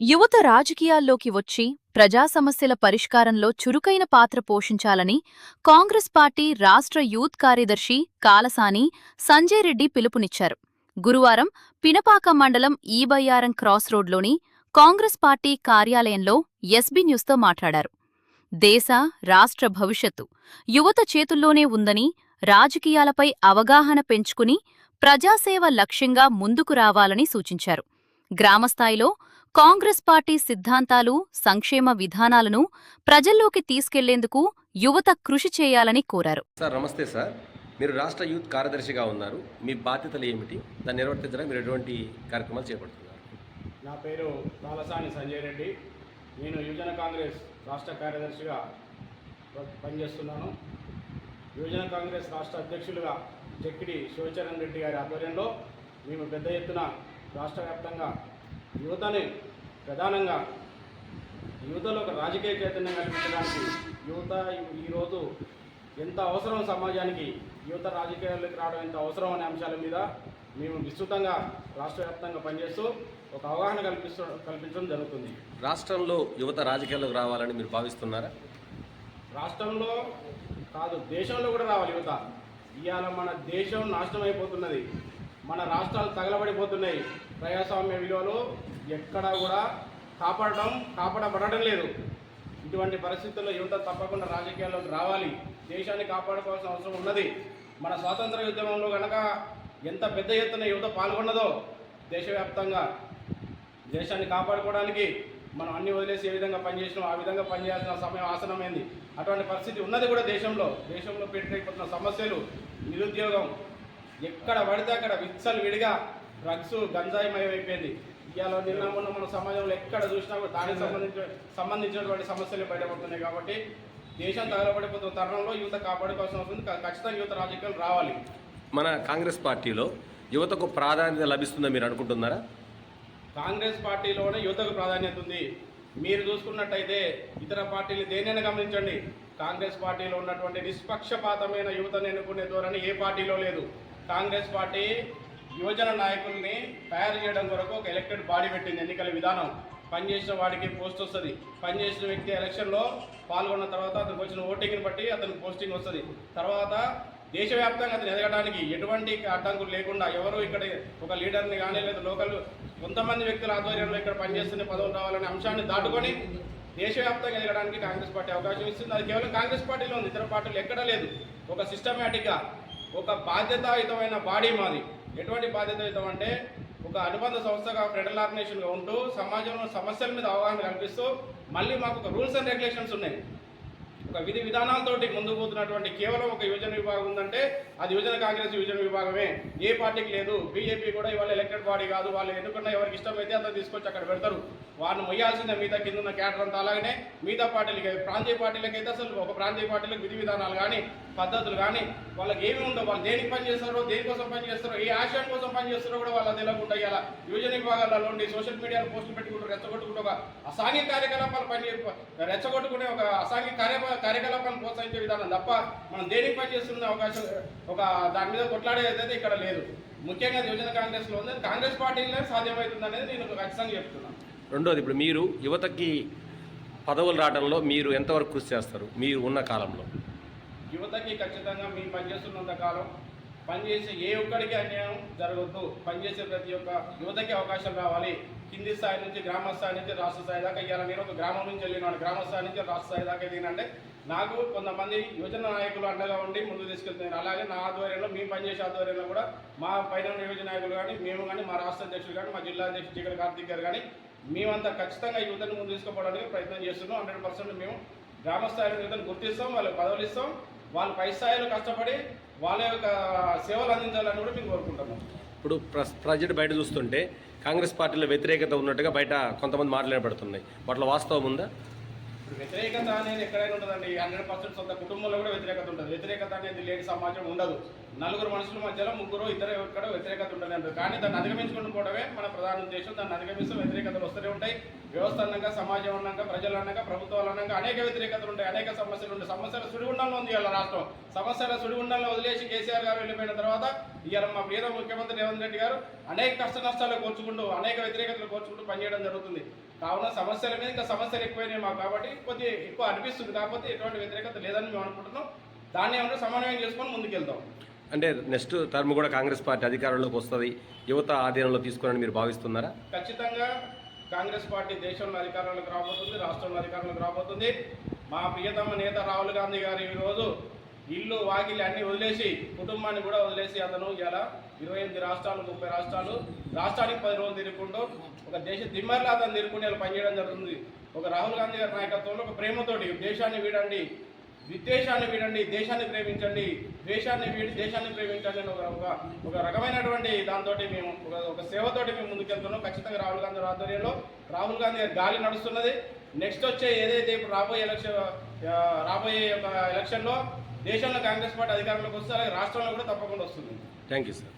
యువత రాజకీయాల్లోకి వచ్చి ప్రజా సమస్యల పరిష్కారంలో చురుకైన పాత్ర పోషించాలని కాంగ్రెస్ పార్టీ రాష్ట్ర యూత్ కార్యదర్శి కాలసాని సంజయ్ రెడ్డి పిలుపునిచ్చారు. గురువారం పినపాక మండలం ఈబయ్యారం క్రాస్ రోడ్లోని కాంగ్రెస్ పార్టీ కార్యాలయంలో ఎస్బీ న్యూస్తో మాట్లాడారు. దేశ, రాష్ట్ర భవిష్యత్తు యువత చేతుల్లోనే ఉందని, రాజకీయాలపై అవగాహన పెంచుకుని ప్రజాసేవ లక్ష్యంగా ముందుకు రావాలని సూచించారు. గ్రామస్థాయిలో కాంగ్రెస్ పార్టీ సిద్ధాంతాలు, సంక్షేమ విధానాలను ప్రజల్లోకి తీసుకెళ్లేందుకు యువత కృషి చేయాలని కోరారు. సార్ నమస్తే సార్, మీరు రాష్ట్ర యూత్ కార్యదర్శిగా ఉన్నారు. మీ బాధ్యతలు ఏమిటి? దాన్ని నిర్వర్తించడానికి మీరు ఎటువంటి కార్యక్రమాలు చేపడుతున్నారు? నా పేరు కాలసాని సంజయ్ రెడ్డి. నేను యువజన కాంగ్రెస్ రాష్ట్ర కార్యదర్శిగా పనిచేస్తున్నాను. యువజన కాంగ్రెస్ రాష్ట్ర అధ్యక్షులుగా చెక్కిడి శివచరణ్ రెడ్డి గారి ఆధ్వర్యంలో మేము పెద్ద ఎత్తున రాష్ట్ర వ్యాప్తంగా యువతని ప్రధానంగా యువతలో ఒక రాజకీయ చైతన్యం కల్పించడానికి యువత ఈరోజు ఎంత అవసరం, సమాజానికి యువత రాజకీయాల్లోకి రావడం ఎంత అవసరం అనే అంశాల మీద మేము విస్తృతంగా రాష్ట్ర వ్యాప్తంగా పనిచేస్తూ ఒక అవగాహన కల్పించడం జరుగుతుంది. రాష్ట్రంలో యువత రాజకీయాల్లోకి రావాలని మీరు భావిస్తున్నారా? రాష్ట్రంలో కాదు, దేశంలో కూడా రావాలి యువత. ఇవాళ మన దేశం నాశనం అయిపోతున్నది, మన రాష్ట్రాలు తగలబడిపోతున్నాయి. ప్రజాస్వామ్య విలువలు ఎక్కడా కూడా కాపాడబడడం లేదు. ఇటువంటి పరిస్థితుల్లో యువత తప్పకుండా రాజకీయాల్లోకి రావాలి. దేశాన్ని కాపాడుకోవాల్సిన అవసరం ఉన్నది. మన స్వాతంత్ర ఉద్యమంలో కనుక ఎంత పెద్ద ఎత్తున యువత పాల్గొన్నదో, దేశవ్యాప్తంగా దేశాన్ని కాపాడుకోవడానికి మనం అన్ని వదిలేసి ఏ విధంగా పనిచేసినాం ఆ విధంగా పనిచేయాల్సిన సమయం ఆసనమైంది. అటువంటి పరిస్థితి ఉన్నది కూడా దేశంలో పెట్టిపోతున్న సమస్యలు, నిరుద్యోగం, ఎక్కడ పడితే అక్కడ విచ్చలు విడిగా డ్రగ్స్, గంజాయిమయం అయిపోయింది. ఇవాళ నిన్న మొన్న మన సమాజంలో ఎక్కడ చూసినా కూడా దానికి సంబంధించినటువంటి సమస్యలు బయటపడుతున్నాయి. కాబట్టి దేశం తగలబడిపోతున్న తరుణంలో యువత కాపాడుకోవాల్సిన అవసరం ఉంది. ఖచ్చితంగా యువత రాజకీయాలు రావాలి. మన కాంగ్రెస్ పార్టీలో యువతకు ప్రాధాన్యత లభిస్తుందని మీరు అనుకుంటున్నారా? కాంగ్రెస్ పార్టీలోనే యువతకు ప్రాధాన్యత ఉంది. మీరు చూసుకున్నట్టయితే ఇతర పార్టీలు దేనైనా గమనించండి, కాంగ్రెస్ పార్టీలో ఉన్నటువంటి నిష్పక్షపాతమైన యువతను ఎన్నుకునే ధోరణి ఏ పార్టీలో లేదు. కాంగ్రెస్ పార్టీ యువజన నాయకుల్ని తయారు చేయడం కొరకు ఒక ఎలక్టెడ్ బాడీ పెట్టింది. ఎన్నికల విధానం, పనిచేసిన వాడికి పోస్ట్ వస్తుంది. పనిచేసిన వ్యక్తి ఎలక్షన్లో పాల్గొన్న తర్వాత అతనికి వచ్చిన ఓటింగ్ని బట్టి అతనికి పోస్టింగ్ వస్తుంది. తర్వాత దేశవ్యాప్తంగా అతను ఎదగడానికి ఎటువంటి అడ్డంకులు లేకుండా ఎవరు ఇక్కడ ఒక లీడర్ని కానీ లేదా లోకల్ కొంతమంది వ్యక్తుల ఆధ్వర్యంలో ఇక్కడ పనిచేస్తున్న పదవులు రావాలనే అంశాన్ని దాటుకొని దేశవ్యాప్తంగా ఎదగడానికి కాంగ్రెస్ పార్టీ అవకాశం ఇస్తుంది. అది కేవలం కాంగ్రెస్ పార్టీలో ఉంది, ఇతర పార్టీలు ఎక్కడా లేదు. ఒక సిస్టమేటిక్గా ఒక బాధ్యతాయుతమైన బాడీ మాది. ఎటువంటి బాధ్యతాయుతం అంటే ఒక అనుబంధ సంస్థగా, ఫెడరల్ ఆర్గనైజేషన్గా ఉంటూ సమాజంలో సమస్యల మీద అవగాహన కల్పిస్తూ మళ్ళీ మాకు ఒక రూల్స్ అండ్ రెగ్యులేషన్స్ ఉన్నాయి. ఒక విధి విధానాలతోటి ముందుకు పోతున్నటువంటి కేవలం ఒక యువజన విభాగం ఉందంటే అది యువజన కాంగ్రెస్ యువజన విభాగమే. ఏ పార్టీకి లేదు. బీజేపీ కూడా ఇవాళ ఎలక్టెడ్ బాడీ కాదు. వాళ్ళు ఎన్నుకున్న ఎవరికి ఇష్టమైతే అంతా తీసుకొచ్చి అక్కడ పెడతారు. వారిని మొయ్యాల్సిందే మిగతా కింద ఉన్న క్యాడర్ అంతా. అలాగనే మిగతా పార్టీలకి, ప్రాంతీయ పార్టీలకైతే అసలు ఒక ప్రాంతీయ పార్టీలకు విధి విధానాలు కానీ పద్ధతులు కానీ వాళ్ళకి ఏమి ఉండవు. వాళ్ళు దేనికి పనిచేస్తారో, దేనికోసం పనిచేస్తారో, ఏ ఆశయం కోసం పనిచేస్తారో కూడా వాళ్ళు తెలియకుండా ఇలా యువజన విభాగాలలో ఉండి సోషల్ మీడియాలో పోస్టులు పెట్టుకుంటూ రెచ్చగొట్టుకుంటూ ఒక అసాంఘిక కార్యకలాపాలు రెచ్చగొట్టుకునే ఒక అసాంఘిక కార్యకలాపాలను ప్రోత్సహించే విధానం తప్ప మనం దేనికి పనిచేస్తున్న అవకాశం ఒక దాని మీద కొట్లాడేదైతే ఇక్కడ లేదు. ముఖ్యంగా యువజన కాంగ్రెస్లో ఉంది. కాంగ్రెస్ పార్టీలో సాధ్యమవుతుంది అనేది నేను ఖచ్చితంగా చెప్తున్నాను. రెండోది, ఇప్పుడు మీరు యువతకి పదవులు రావడంలో మీరు ఎంతవరకు కృషి చేస్తారు మీరు ఉన్న కాలంలో? యువతకి ఖచ్చితంగా మేము పనిచేస్తున్నంత కాలం పనిచేసే ఏ ఒక్కడికి అన్యాయం జరగద్దు. పనిచేసే ప్రతి ఒక్క యువతకి అవకాశం రావాలి. కింది స్థాయి నుంచి, గ్రామ స్థాయి నుంచి రాష్ట్ర స్థాయి దాకా. ఇవాళ నేను ఒక గ్రామం నుంచి వెళ్ళినాను, గ్రామ స్థాయి నుంచి రాష్ట్ర స్థాయి దాకా ఎదిగినంటే నాకు కొంతమంది యువజన నాయకులు అండగా ఉండి ముందుకు తీసుకెళ్తున్నారు. అలాగే నా ఆధ్వర్యంలో, మేము పనిచేసే ఆధ్వర్యంలో కూడా మా పైన యువజన నాయకులు కానీ, మేము కానీ, మా రాష్ట్ర అధ్యక్షులు కానీ, మా జిల్లా అధ్యక్షుడు టీకల కార్తీక్ గారు కానీ, మేమంతా ఖచ్చితంగా యువతను ముందు తీసుకుపోవడానికి ప్రయత్నం చేస్తున్నాం. 100% మేము గ్రామ స్థాయిలో యువతను గుర్తిస్తాం, వాళ్ళకి పదవులు ఇస్తాం. వాళ్ళు పై స్థాయిలో కష్టపడి వాళ్ళ యొక్క సేవలు అందించాలని కూడా మేము కోరుకుంటున్నాం. ఇప్పుడు ప్రజెంట్ బయట చూస్తుంటే కాంగ్రెస్ పార్టీలో వ్యతిరేకత ఉన్నట్టుగా బయట కొంతమంది మాట్లాడబడుతున్నాయి. వాటిలో వాస్తవం ఉందా? వ్యతిరేకత అనేది ఎక్కడైనా ఉంటుందండి. 100% సొంత కుటుంబంలో కూడా వ్యతిరేకత ఉంటుంది. వ్యతిరేకత అనేది లేని సమాజం ఉండదు. నలుగురు మనుషుల మధ్యలో ముగ్గురు ఇద్దరు ఎక్కడ వ్యతిరేకత ఉంటుంది అంటారు. కానీ దాన్ని అధిగమించుకుంటూ పోవడమే మన ప్రధాన ఉద్దేశం. దాన్ని అధిగమిస్తూ వ్యతిరేకతలు వస్తూనే ఉంటాయి. వ్యవస్థ అన్నాక, సమాజం అన్నాక, ప్రజలు అన్నాక, ప్రభుత్వాలు అన్నాక అనేక వ్యతిరేకతలు ఉంటాయి, అనేక సమస్యలు ఉంటాయి. సమస్యల సుడిగుండంలో ఉంది ఇలా రాష్ట్రం. సమస్యల సుడిగుండంలో వదిలేసి కేసీఆర్ గారు వెళ్ళిపోయిన తర్వాత ఇవాళ మా ప్రియత ముఖ్యమంత్రి రేవంత్ రెడ్డి గారు అనేక కష్ట నష్టాలు కోర్చుకుంటూ అనేక వ్యతిరేకతలు కోర్చుకుంటూ పనిచేయడం జరుగుతుంది. కావున సమస్యల మీద ఇంకా సమస్యలు ఎక్కువైనాయి మాకు, కాబట్టి కొద్దిగా ఎక్కువ అనిపిస్తుంది. కాకపోతే ఎటువంటి వ్యతిరేకత లేదని మేము అనుకుంటున్నాం. దాన్ని ఏమన్నా సమన్వయం చేసుకొని ముందుకెళ్తాం. అంటే నెక్స్ట్ టర్మ్ కూడా కాంగ్రెస్ పార్టీ అధికారంలోకి వస్తుంది, యువత ఆధీనంలో తీసుకోవాలని మీరు భావిస్తున్నారా? ఖచ్చితంగా కాంగ్రెస్ పార్టీ దేశంలో అధికారంలోకి రాబోతుంది, రాష్ట్రంలో అధికారంలోకి రాబోతుంది. మా ప్రియతమ నేత రాహుల్ గాంధీ గారు ఈరోజు ఇల్లు వాకిలి అన్ని వదిలేసి, కుటుంబాన్ని కూడా వదిలేసి అతను ఇలా 28 రాష్ట్రాలు 30 రాష్ట్రాలు రాష్ట్రానికి 10 రోజులు తిరుగుకుంటూ ఒక దేశ దిమ్మర్లా అతను తిరుగుకుంటూ ఇలా పనిచేయడం జరుగుతుంది. ఒక రాహుల్ గాంధీ గారి నాయకత్వంలో ఒక ప్రేమతోటి దేశాన్ని వీడండి, విద్వేషాన్ని వీడండి, దేశాన్ని ప్రేమించండి, ద్వేషాన్ని వీడి దేశాన్ని ప్రేమించండి అని ఒక రకమైనటువంటి దాంతో మేము ఒక సేవతోటి మేము ముందుకెళ్తున్నాం. ఖచ్చితంగా రాహుల్ గాంధీ ఆధ్వర్యంలో రాహుల్ గాంధీ గారి గాలి నడుస్తున్నది. నెక్స్ట్ వచ్చే ఏదైతే ఇప్పుడు రాబోయే ఎలక్షన్లో దేశంలో కాంగ్రెస్ పార్టీ అధికారంలోకి వస్తే అలాగే రాష్ట్రంలో కూడా తప్పకుండా వస్తుంది. Thank you sir.